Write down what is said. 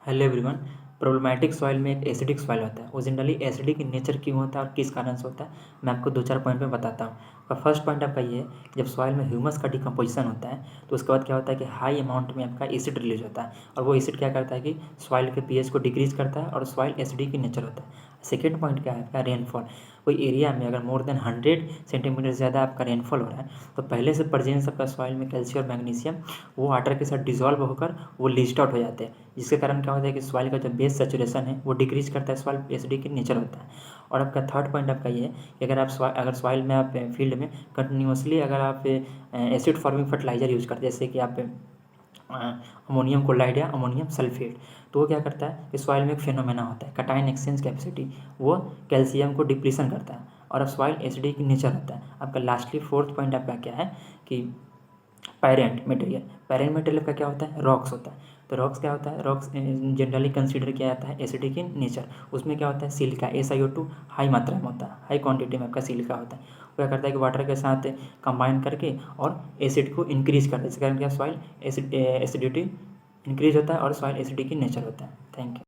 Hello everyone. Problematic soil में एक acidic soil होता है। वो जनरली एसिडिक इन नेचर क्यों होता है और किस कारण से होता है, मैं आपको 2-4 पॉइंट में बताता हूँ। और फर्स्ट पॉइंट आपका ये है कि जब सॉइल में ह्यूमस का डिकम्पोजिशन होता है तो उसके बाद क्या होता है कि हाई अमाउंट में आपका एसिड रिलीज होता है, और वो एसिड क्या करता है कि सॉइल के पीएच को डिक्रीज करता है और सॉइल एसिडिक इन नेचर होता है। सेकेंड पॉइंट क्या है आपका, रेनफॉल। कोई एरिया में अगर मोर देन 100 सेंटीमीटर से ज़्यादा आपका रेनफॉल हो रहा है तो पहले से प्रेजेंस आपका सॉइल में कैल्शियम और मैग्नीशियम वो वाटर के साथ डिजॉल्व होकर वो लीच्ड आउट हो जाते हैं, जिसके कारण क्या होता है कि सॉइल का जो बेस सेचुरेशन है वो डिक्रीज करता है, सॉइल एसिडिक इन नेचर होता है। और आपका थर्ड पॉइंट आपका ये है कि अगर सॉइल में आप फील्ड में कंटिन्यूसली अगर आप एसिड फॉर्मिंग फर्टिलाइजर यूज करते हैं, जैसे कि आप अमोनियम क्लोराइड या अमोनियम सल्फेट, तो वो क्या करता है कि सॉइल में एक फिनोमेना होता है कटाइन एक्सचेंज कैपेसिटी, वो कैल्शियम को डिप्लीशन करता है और अब सॉइल एसिडिक नेचर होता है। आपका लास्टली फोर्थ पॉइंट आपका क्या है कि पैरेंट मटेरियल का क्या होता है, रॉक्स होता है। तो रॉक्स क्या होता है, रॉक्स जनरली कंसीडर किया जाता है एसिडिक इन नेचर। उसमें क्या होता है, सिलिका SiO2 हाई मात्रा में होता है, हाई क्वांटिटी में आपका सिलिका होता है। वो क्या करता है कि वाटर के साथ कंबाइन करके और एसिड को इंक्रीज करता है, इसके कारण क्या सॉइल एसिडिटी इंक्रीज होता है और सॉइल एसिडिक इन नेचर होता है। Thank you.